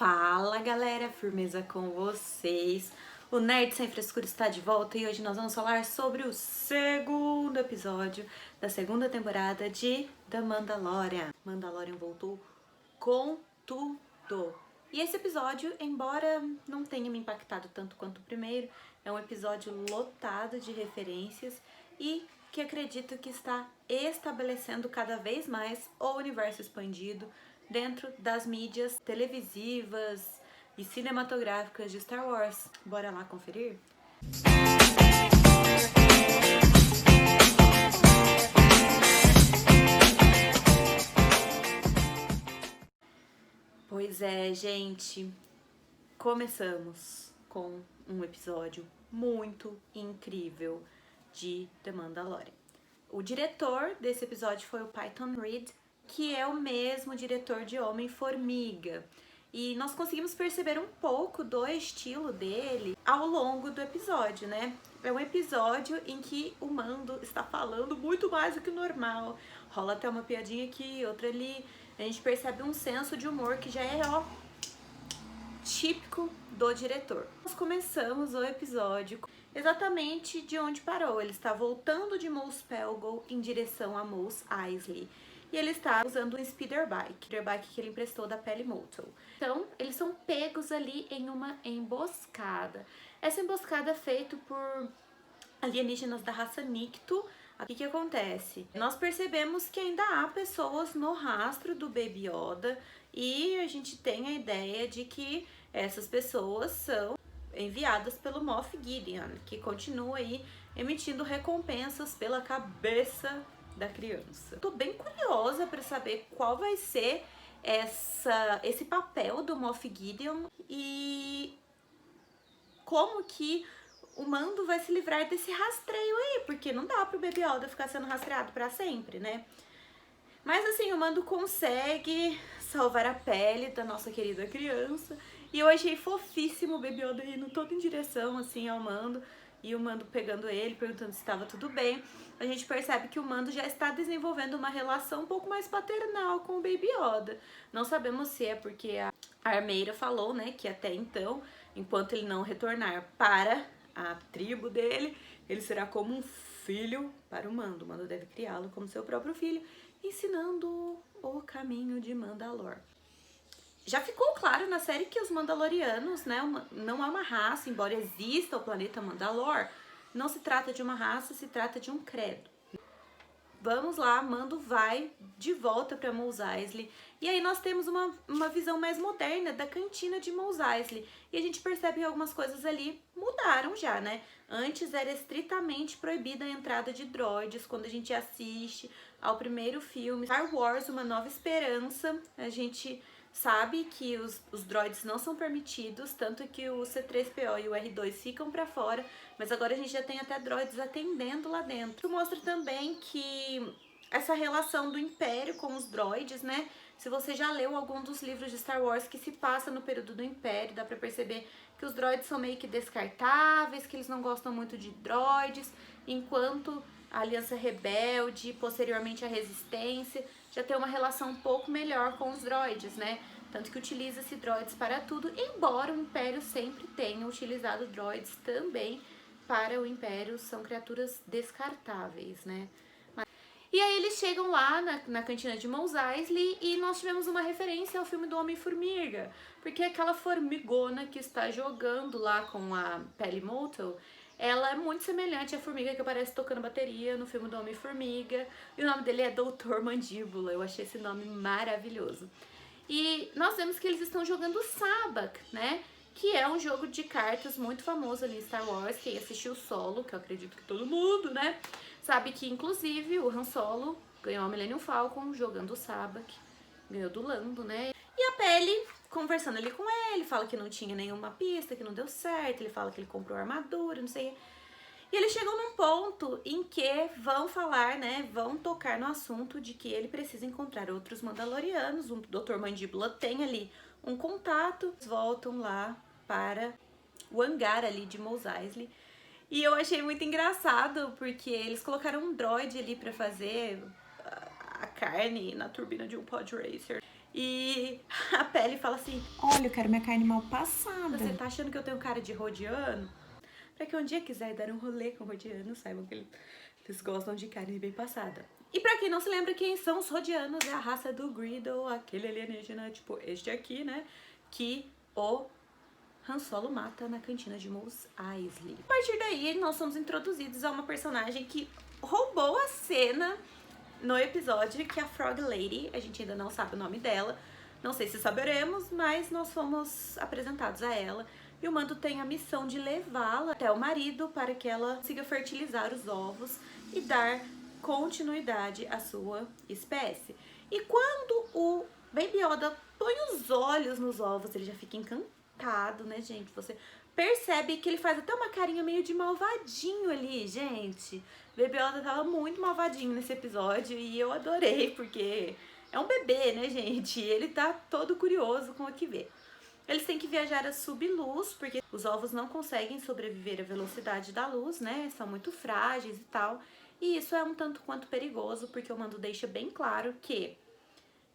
Fala galera, firmeza com vocês? O Nerd Sem Frescura está de volta e hoje nós vamos falar sobre o segundo episódio da segunda temporada de The Mandalorian. Mandalorian voltou com tudo. E esse episódio, embora não tenha me impactado tanto quanto o primeiro, é um episódio lotado de referências e que acredito que está estabelecendo cada vez mais o universo expandido dentro das mídias televisivas e cinematográficas de Star Wars. Bora lá conferir? Pois é, gente, começamos com um episódio muito incrível de The Mandalorian. O diretor desse episódio foi o Peyton Reed, que é o mesmo diretor de Homem-Formiga. E nós conseguimos perceber um pouco do estilo dele ao longo do episódio, né? É um episódio em que o Mando está falando muito mais do que o normal. Rola até uma piadinha aqui, outra ali. A gente percebe um senso de humor que já é, típico do diretor. Nós começamos o episódio exatamente de onde parou. Ele está voltando de Mos Pelgo em direção a Mos Eisley. E ele está usando um speeder bike que ele emprestou da Peli Motto. Então, eles são pegos ali em uma emboscada. Essa emboscada é feita por alienígenas da raça Nicto. O que acontece? Nós percebemos que ainda há pessoas no rastro do Baby Yoda e a gente tem a ideia de que essas pessoas são enviadas pelo Moff Gideon, que continua aí emitindo recompensas pela cabeça da criança. Tô bem curiosa para saber qual vai ser esse papel do Moff Gideon e como que o Mando vai se livrar desse rastreio aí, porque não dá pro Baby Yoda ficar sendo rastreado pra sempre, né? Mas assim, o Mando consegue salvar a pele da nossa querida criança. E eu achei fofíssimo o Baby Yoda indo todo em direção, assim, ao Mando. E o Mando pegando ele, perguntando se estava tudo bem. A gente percebe que o Mando já está desenvolvendo uma relação um pouco mais paternal com o Baby Yoda. Não sabemos se é porque a armeira falou, né, que até então, enquanto ele não retornar para a tribo dele, ele será como um filho para o Mando. O Mando deve criá-lo como seu próprio filho, ensinando o caminho de Mandalor. Já ficou claro na série que os Mandalorianos, né, não é uma raça, embora exista o planeta Mandalor, não se trata de uma raça, se trata de um credo. Vamos lá, Mando vai de volta para Mos Eisley. E aí nós temos uma visão mais moderna da cantina de Mos Eisley. E a gente percebe que algumas coisas ali mudaram já, né? Antes era estritamente proibida a entrada de droids. Quando a gente assiste ao primeiro filme, Star Wars, Uma Nova Esperança, a gente sabe que os droids não são permitidos, tanto que o C-3PO e o R2 ficam pra fora, mas agora a gente já tem até droids atendendo lá dentro. Isso mostra também que essa relação do Império com os droids, né? Se você já leu algum dos livros de Star Wars que se passa no período do Império, dá pra perceber que os droids são meio que descartáveis, que eles não gostam muito de droids, enquanto a Aliança Rebelde, posteriormente a Resistência, já tem uma relação um pouco melhor com os droids, né? Tanto que utiliza-se droids para tudo, embora o Império sempre tenha utilizado droids também para o Império, são criaturas descartáveis, né? E aí eles chegam lá na cantina de Mos Eisley e nós tivemos uma referência ao filme do Homem-Formiga, porque aquela formigona que está jogando lá com a Peli Motto, ela é muito semelhante à formiga que aparece tocando bateria no filme do Homem-Formiga. E o nome dele é Doutor Mandíbula. Eu achei esse nome maravilhoso. E nós vemos que eles estão jogando Sabacc, né? Que é um jogo de cartas muito famoso ali em Star Wars. Quem assistiu Solo, que eu acredito que todo mundo, né? Sabe que, inclusive, o Han Solo ganhou a Millennium Falcon jogando Sabacc. Ganhou do Lando, né? E a Peli conversando ali com ele, fala que não tinha nenhuma pista, que não deu certo, ele fala que ele comprou armadura, não sei. E eles chegam num ponto em que vão falar, né, vão tocar no assunto de que ele precisa encontrar outros Mandalorianos, o Dr. Mandíbula tem ali um contato, voltam lá para o hangar ali de Mos Eisley. E eu achei muito engraçado, porque eles colocaram um droid ali para fazer a carne na turbina de um pod racer. E a Pele fala assim, olha, eu quero minha carne mal passada. Você tá achando que eu tenho cara de rodiano? Pra que um dia quiser dar um rolê com rodianos, saibam que eles gostam de carne bem passada. E pra quem não se lembra quem são os rodianos, é a raça do Greedo, aquele alienígena, tipo este aqui, né? Que o Han Solo mata na cantina de Mos Eisley. A partir daí, nós somos introduzidos a uma personagem que roubou a cena no episódio, que é a Frog Lady. A gente ainda não sabe o nome dela, não sei se saberemos, mas nós fomos apresentados a ela. E o Mando tem a missão de levá-la até o marido para que ela consiga fertilizar os ovos e dar continuidade à sua espécie. E quando o Baby Yoda põe os olhos nos ovos, ele já fica encantado, né, gente? Você percebe que ele faz até uma carinha meio de malvadinho ali, gente. Baby Yoda tava muito malvadinho nesse episódio e eu adorei, porque é um bebê, né, gente? E ele tá todo curioso com o que vê. Eles têm que viajar a subluz, porque os ovos não conseguem sobreviver à velocidade da luz, né? São muito frágeis e tal. E isso é um tanto quanto perigoso, porque o Mando deixa bem claro que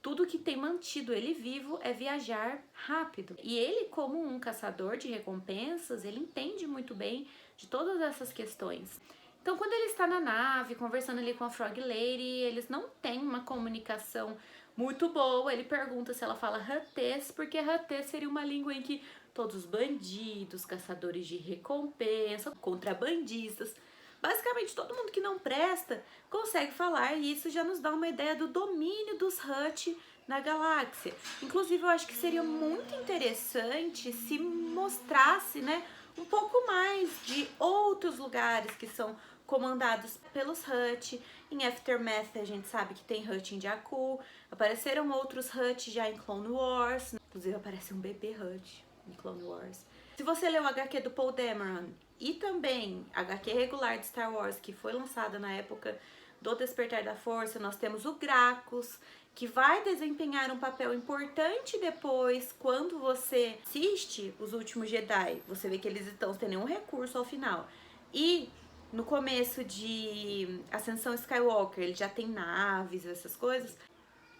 tudo que tem mantido ele vivo é viajar rápido. E ele, como um caçador de recompensas, ele entende muito bem de todas essas questões. Então, quando ele está na nave, conversando ali com a Frog Lady, eles não têm uma comunicação muito boa. Ele pergunta se ela fala Huttese, porque Huttese seria uma língua em que todos os bandidos, caçadores de recompensa, contrabandistas, basicamente todo mundo que não presta consegue falar, e isso já nos dá uma ideia do domínio dos Hutt na galáxia. Inclusive, eu acho que seria muito interessante se mostrasse, né, um pouco mais de outros lugares que são comandados pelos Hutt. Em Aftermath a gente sabe que tem Hutt em Jakku, apareceram outros Hutt já em Clone Wars, inclusive aparece um bebê Hutt em Clone Wars. Se você leu o HQ do Paul Dameron e também a HQ regular de Star Wars, que foi lançada na época do Despertar da Força, nós temos o Gracchus, que vai desempenhar um papel importante depois, quando você assiste Os Últimos Jedi. Você vê que eles estão sem nenhum recurso ao final. E no começo de Ascensão Skywalker, ele já tem naves, essas coisas.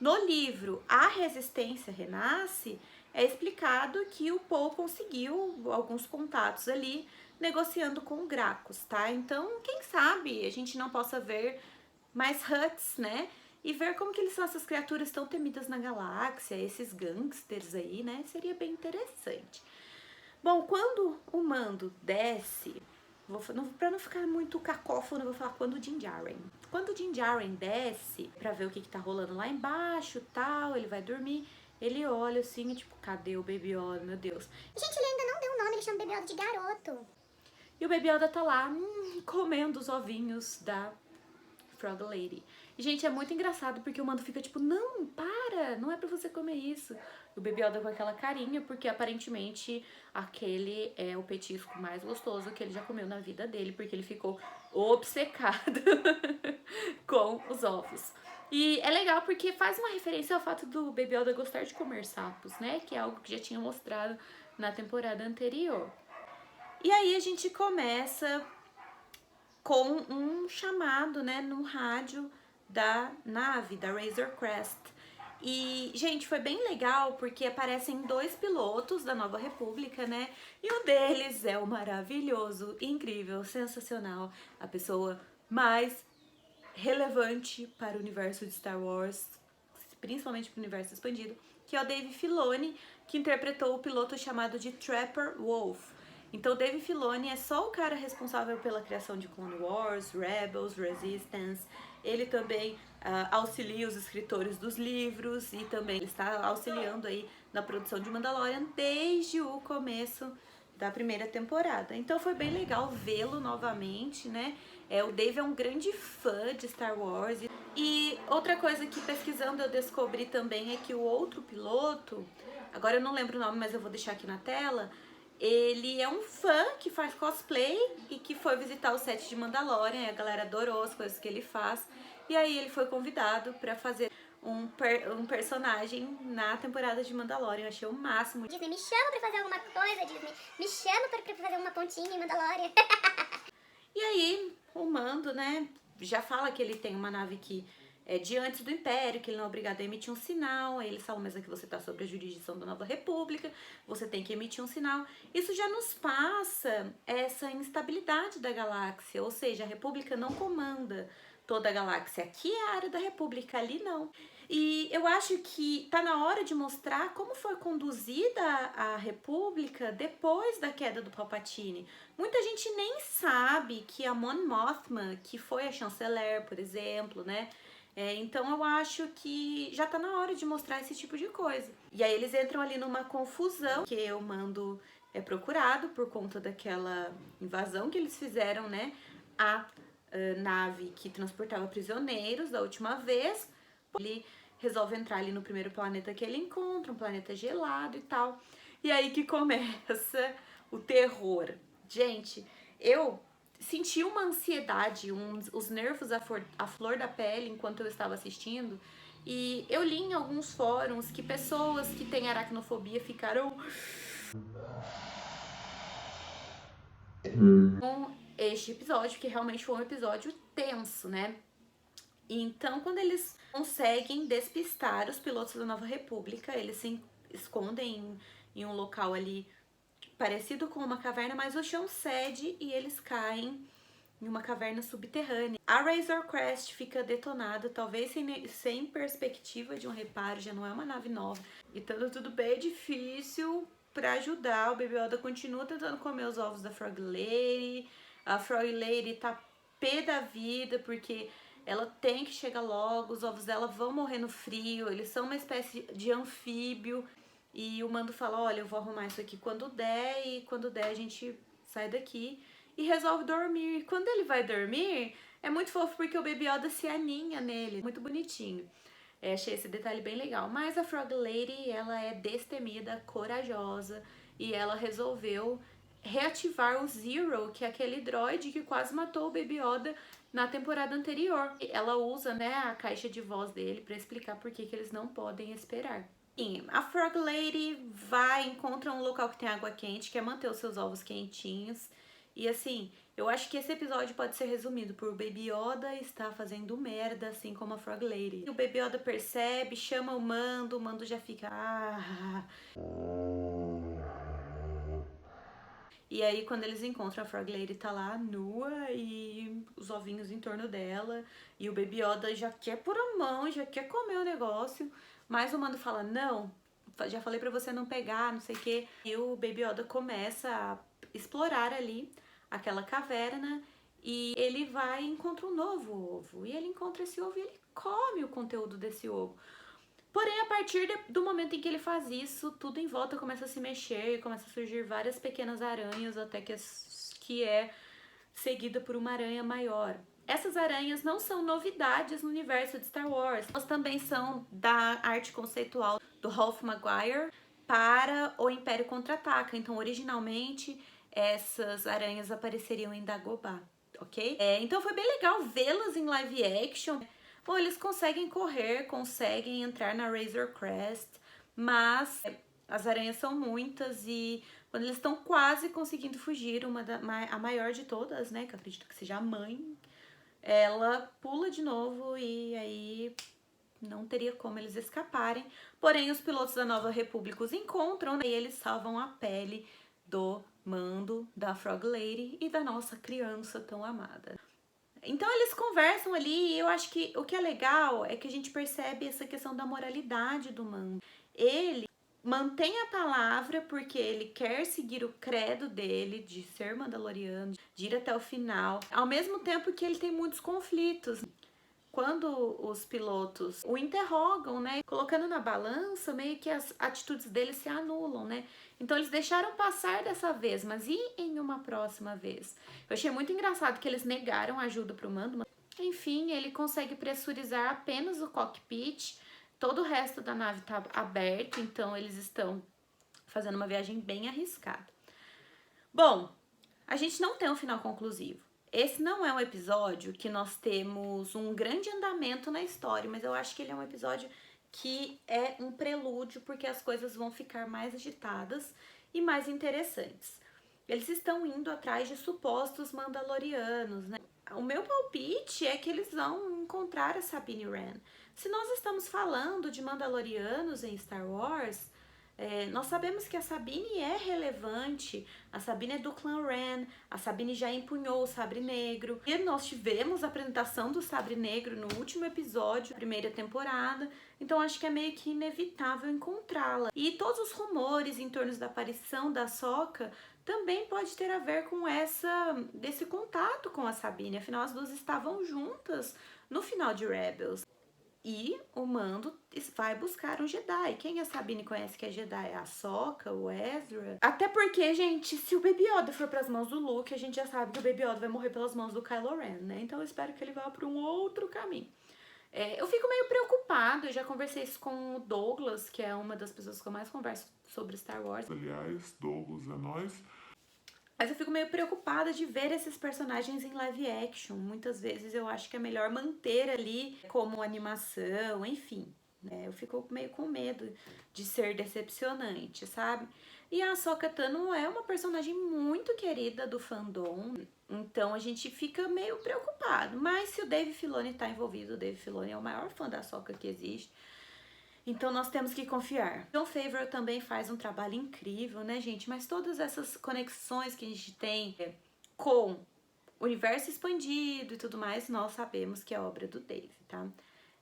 No livro A Resistência Renasce, é explicado que o Paul conseguiu alguns contatos ali, negociando com o Gracchus, tá? Então, quem sabe a gente não possa ver mais Hutts, né? E ver como que eles são essas criaturas tão temidas na galáxia, esses gangsters aí, né? Seria bem interessante. Bom, quando o Mando desce, pra não ficar muito cacófono, eu vou falar quando o Din Djarin. Quando o Din Djarin desce pra ver o que tá rolando lá embaixo, tal, ele vai dormir, ele olha assim, tipo, cadê o Baby Yoda, meu Deus. Gente, ele ainda não deu um nome, ele chama o Baby Yoda de garoto. E o Baby Yoda tá lá, comendo os ovinhos da Frog Lady. E, gente, é muito engraçado porque o Mando fica tipo, não, para, não é pra você comer isso. E o Baby Yoda com aquela carinha, porque aparentemente aquele é o petisco mais gostoso que ele já comeu na vida dele, porque ele ficou obcecado com os ovos. E é legal porque faz uma referência ao fato do Baby Yoda gostar de comer sapos, né? Que é algo que já tinha mostrado na temporada anterior. E aí a gente começa com um chamado, né, no rádio da nave, da Razor Crest. E, gente, foi bem legal porque aparecem 2 pilotos da Nova República, né? E um deles é o maravilhoso, incrível, sensacional, a pessoa mais relevante para o universo de Star Wars, principalmente para o universo expandido, que é o Dave Filoni, que interpretou o piloto chamado de Trapper Wolf. Então, Dave Filoni é só o cara responsável pela criação de Clone Wars, Rebels, Resistance. Ele também auxilia os escritores dos livros e também ele está auxiliando aí na produção de Mandalorian desde o começo da primeira temporada. Então foi bem legal vê-lo novamente, né? O Dave é um grande fã de Star Wars. E outra coisa que pesquisando eu descobri também é que o outro piloto, agora eu não lembro o nome, mas eu vou deixar aqui na tela, ele é um fã que faz cosplay e que foi visitar o set de Mandalorian, e a galera adorou as coisas que ele faz. E aí ele foi convidado pra fazer um personagem na temporada de Mandalorian. Eu achei o máximo. Disney, me chama pra fazer alguma coisa, Disney. Me chama pra fazer uma pontinha em Mandalorian. E aí o Mando, né, já fala que ele tem uma nave que de antes do Império, que ele não é obrigado a emitir um sinal. Aí eles falam, mas aqui você está sob a jurisdição da Nova República, você tem que emitir um sinal. Isso já nos passa essa instabilidade da galáxia, ou seja, a República não comanda toda a galáxia. Aqui é a área da República, ali não. E eu acho que tá na hora de mostrar como foi conduzida a República depois da queda do Palpatine. Muita gente nem sabe que a Mon Mothma, que foi a chanceler, por exemplo, né? Então eu acho que já tá na hora de mostrar esse tipo de coisa. E aí eles entram ali numa confusão, que o Mando é procurado por conta daquela invasão que eles fizeram, né? A nave que transportava prisioneiros da última vez. Ele resolve entrar ali no primeiro planeta que ele encontra, um planeta gelado e tal. E aí que começa o terror. Gente, eu senti uma ansiedade, os nervos à flor da pele enquanto eu estava assistindo. E eu li em alguns fóruns que pessoas que têm aracnofobia ficaram com este episódio, que realmente foi um episódio tenso, né? Então, quando eles conseguem despistar os pilotos da Nova República, eles se escondem em um local ali parecido com uma caverna, mas o chão cede e eles caem em uma caverna subterrânea. A Razor Crest fica detonada, talvez sem perspectiva de um reparo, já não é uma nave nova. E tudo bem difícil pra ajudar. O Baby Yoda continua tentando comer os ovos da Frog Lady. A Frog Lady tá pé da vida, porque ela tem que chegar logo, os ovos dela vão morrer no frio, eles são uma espécie de anfíbio. E o Mando fala, olha, eu vou arrumar isso aqui quando der, e quando der a gente sai daqui. E resolve dormir. Quando ele vai dormir, é muito fofo porque o Baby Yoda se aninha nele. Muito bonitinho. Achei esse detalhe bem legal. Mas a Frog Lady, ela é destemida, corajosa. E ela resolveu reativar o Zero, que é aquele droid que quase matou o Baby Yoda na temporada anterior. Ela usa, né, a caixa de voz dele para explicar por que eles não podem esperar. A Frog Lady encontra um local que tem água quente, quer manter os seus ovos quentinhos. E assim, eu acho que esse episódio pode ser resumido por Baby Yoda está fazendo merda, assim como a Frog Lady. O Baby Yoda percebe, chama o Mando já fica... E aí, quando eles encontram, a Frog Lady tá lá, nua, e os ovinhos em torno dela. E o Baby Yoda já quer pôr a mão, já quer comer o negócio. Mas o Mando fala, não, já falei pra você não pegar, não sei o quê. E o Baby Yoda começa a explorar ali aquela caverna. E ele vai e encontra um novo ovo. E ele encontra esse ovo e ele come o conteúdo desse ovo. Porém, a partir do momento em que ele faz isso, tudo em volta começa a se mexer, começa a surgir várias pequenas aranhas, até que é seguida por uma aranha maior. Essas aranhas não são novidades no universo de Star Wars. Elas também são da arte conceitual do Ralph Maguire para o Império Contra-Ataca. Então, originalmente, essas aranhas apareceriam em Dagobah, ok? Então, foi bem legal vê-las em live action. Bom, eles conseguem correr, conseguem entrar na Razor Crest, mas as aranhas são muitas e quando eles estão quase conseguindo fugir, a maior de todas, né, que eu acredito que seja a mãe, ela pula de novo e aí não teria como eles escaparem. Porém, os pilotos da Nova República os encontram, né, e eles salvam a pele do Mando, da Frog Lady e da nossa criança tão amada. Então eles conversam ali e eu acho que o que é legal é que a gente percebe essa questão da moralidade do Mando. Ele mantém a palavra porque ele quer seguir o credo dele de ser mandaloriano, de ir até o final, ao mesmo tempo que ele tem muitos conflitos. Quando os pilotos o interrogam, né, colocando na balança, meio que as atitudes dele se anulam, né? Então eles deixaram passar dessa vez, mas e em uma próxima vez? Eu achei muito engraçado que eles negaram ajuda pro Mando. Enfim, ele consegue pressurizar apenas o cockpit, todo o resto da nave tá aberto, então eles estão fazendo uma viagem bem arriscada. Bom, a gente não tem um final conclusivo. Esse não é um episódio que nós temos um grande andamento na história, mas eu acho que ele é um episódio que é um prelúdio, porque as coisas vão ficar mais agitadas e mais interessantes. Eles estão indo atrás de supostos mandalorianos, né? O meu palpite é que eles vão encontrar a Sabine Wren. Se nós estamos falando de Mandalorianos em Star Wars, nós sabemos que a Sabine é relevante, a Sabine é do clã Wren, a Sabine já empunhou o sabre negro, e nós tivemos a apresentação do sabre negro no último episódio da primeira temporada, então acho que é meio que inevitável encontrá-la. E todos os rumores em torno da aparição da Ahsoka também pode ter a ver com desse contato com a Sabine, afinal as duas estavam juntas no final de Rebels. E o Mando vai buscar um Jedi. Quem a Sabine conhece que é Jedi? A Ahsoka, o Ezra. Até porque, gente, se o Baby Yoda for pras mãos do Luke, a gente já sabe que o Baby Yoda vai morrer pelas mãos do Kylo Ren, né? Então eu espero que ele vá por um outro caminho. Eu fico meio preocupada, eu já conversei isso com o Douglas, que é uma das pessoas que eu mais converso sobre Star Wars. Aliás, Douglas é nóis. Mas eu fico meio preocupada de ver esses personagens em live action. Muitas vezes eu acho que é melhor manter ali como animação, enfim. Né? Eu fico meio com medo de ser decepcionante, sabe? E a Ahsoka Tano é uma personagem muito querida do fandom, então a gente fica meio preocupado. Mas se o Dave Filoni tá envolvido, o Dave Filoni é o maior fã da Ahsoka que existe. Então nós temos que confiar. Jon Favreau também faz um trabalho incrível, né, gente? Mas todas essas conexões que a gente tem com o universo expandido e tudo mais, nós sabemos que é obra do Dave, tá?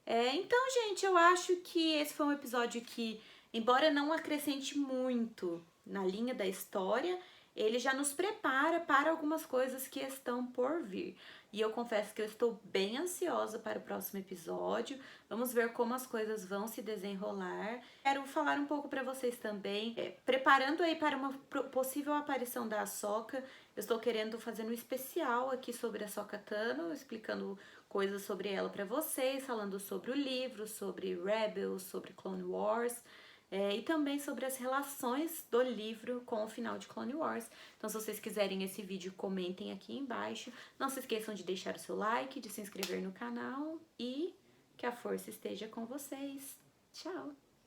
Então, gente, eu acho que esse foi um episódio que, embora não acrescente muito na linha da história, ele já nos prepara para algumas coisas que estão por vir. E eu confesso que eu estou bem ansiosa para o próximo episódio. Vamos ver como as coisas vão se desenrolar. Quero falar um pouco para vocês também, preparando aí para uma possível aparição da Ahsoka. Eu estou querendo fazer um especial aqui sobre a Ahsoka Tano, explicando coisas sobre ela para vocês, falando sobre o livro, sobre Rebels, sobre Clone Wars. E também sobre as relações do livro com o final de Clone Wars. Então, se vocês quiserem esse vídeo, comentem aqui embaixo. Não se esqueçam de deixar o seu like, de se inscrever no canal e que a força esteja com vocês. Tchau!